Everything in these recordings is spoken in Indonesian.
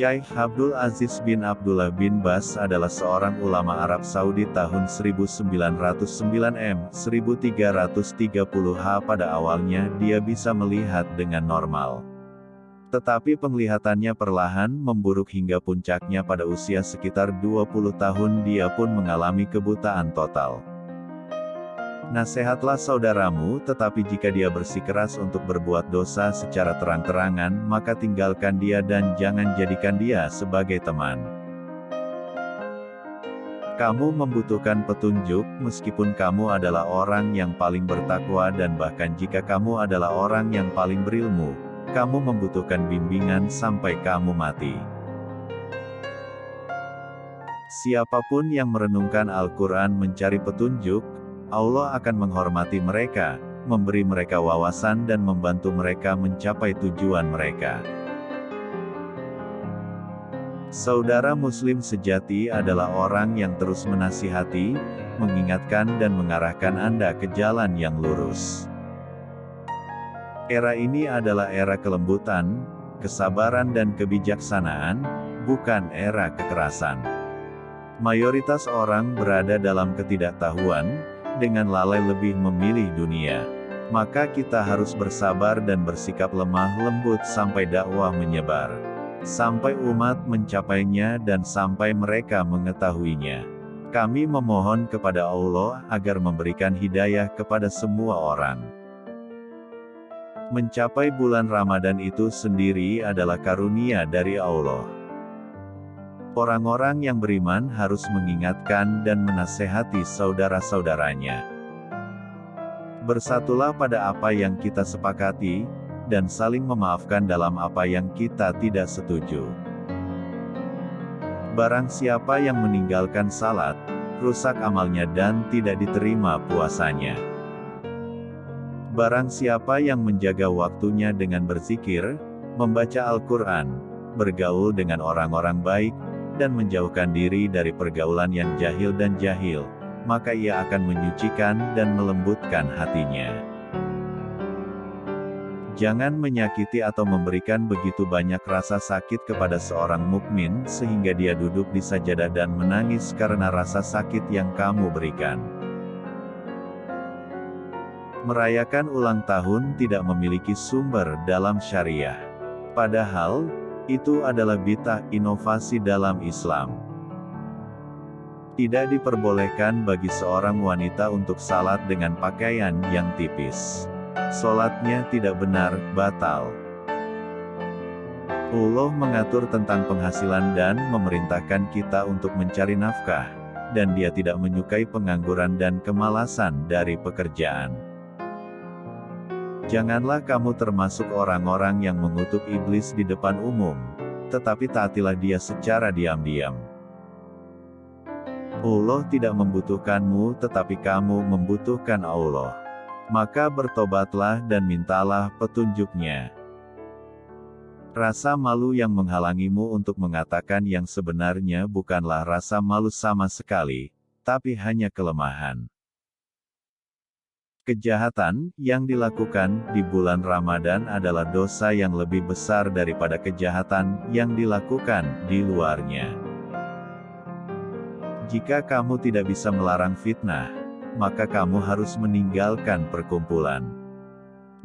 Syaikh Abdul Aziz bin Abdullah bin Baz adalah seorang ulama Arab Saudi tahun 1909 1330 Pada awalnya dia bisa melihat dengan normal. Tetapi penglihatannya perlahan memburuk hingga puncaknya pada usia sekitar 20 tahun dia pun mengalami kebutaan total. Nasihatlah saudaramu, tetapi jika dia bersikeras untuk berbuat dosa secara terang-terangan, maka tinggalkan dia dan jangan jadikan dia sebagai teman. Kamu membutuhkan petunjuk, meskipun kamu adalah orang yang paling bertakwa dan bahkan jika kamu adalah orang yang paling berilmu, kamu membutuhkan bimbingan sampai kamu mati. Siapapun yang merenungkan Al-Quran mencari petunjuk, Allah akan menghormati mereka, memberi mereka wawasan dan membantu mereka mencapai tujuan mereka. Saudara Muslim sejati adalah orang yang terus menasihati, mengingatkan dan mengarahkan Anda ke jalan yang lurus. Era ini adalah era kelembutan, kesabaran dan kebijaksanaan, bukan era kekerasan. Mayoritas orang berada dalam ketidaktahuan, dengan lalai lebih memilih dunia. Maka kita harus bersabar dan bersikap lemah lembut sampai dakwah menyebar. Sampai umat mencapainya dan sampai mereka mengetahuinya. Kami memohon kepada Allah agar memberikan hidayah kepada semua orang. Mencapai bulan Ramadan itu sendiri adalah karunia dari Allah. Orang-orang yang beriman harus mengingatkan dan menasehati saudara-saudaranya. Bersatulah pada apa yang kita sepakati, dan saling memaafkan dalam apa yang kita tidak setuju. Barang siapa yang meninggalkan salat, rusak amalnya dan tidak diterima puasanya. Barang siapa yang menjaga waktunya dengan berzikir, membaca Al-Quran, bergaul dengan orang-orang baik, dan menjauhkan diri dari pergaulan yang jahil, maka ia akan menyucikan dan melembutkan hatinya. Jangan menyakiti atau memberikan begitu banyak rasa sakit kepada seorang mukmin sehingga dia duduk di sajadah dan menangis karena rasa sakit yang kamu berikan. Merayakan ulang tahun tidak memiliki sumber dalam syariah. Padahal, itu adalah bid'ah, inovasi dalam Islam. Tidak diperbolehkan bagi seorang wanita untuk salat dengan pakaian yang tipis. Salatnya tidak benar, batal. Allah mengatur tentang penghasilan dan memerintahkan kita untuk mencari nafkah, dan Dia tidak menyukai pengangguran dan kemalasan dari pekerjaan. Janganlah kamu termasuk orang-orang yang mengutuk iblis di depan umum, tetapi taatilah dia secara diam-diam. Allah tidak membutuhkanmu tetapi kamu membutuhkan Allah. Maka bertobatlah dan mintalah petunjuknya. Rasa malu yang menghalangimu untuk mengatakan yang sebenarnya bukanlah rasa malu sama sekali, tapi hanya kelemahan. Kejahatan yang dilakukan di bulan Ramadan adalah dosa yang lebih besar daripada kejahatan yang dilakukan di luarnya. Jika kamu tidak bisa melarang fitnah, maka kamu harus meninggalkan perkumpulan.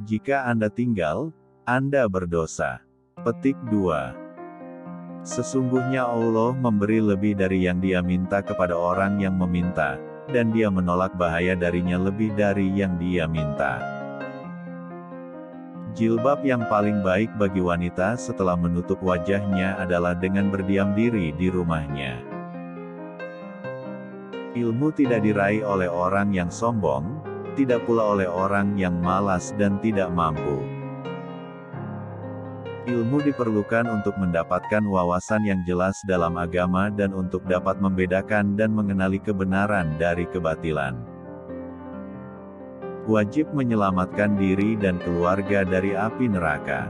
Jika Anda tinggal, Anda berdosa. Petik 2. Sesungguhnya Allah memberi lebih dari yang Dia minta kepada orang yang meminta, dan Dia menolak bahaya darinya lebih dari yang Dia minta. Jilbab yang paling baik bagi wanita setelah menutup wajahnya adalah dengan berdiam diri di rumahnya. Ilmu tidak diraih oleh orang yang sombong, tidak pula oleh orang yang malas dan tidak mampu. Ilmu diperlukan untuk mendapatkan wawasan yang jelas dalam agama dan untuk dapat membedakan dan mengenali kebenaran dari kebatilan. Wajib menyelamatkan diri dan keluarga dari api neraka.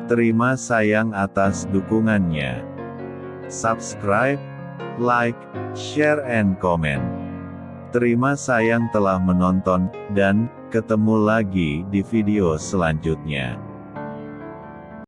Terima sayang atas dukungannya. Subscribe, like, share and comment. Terima sayang telah menonton, dan ketemu lagi di video selanjutnya.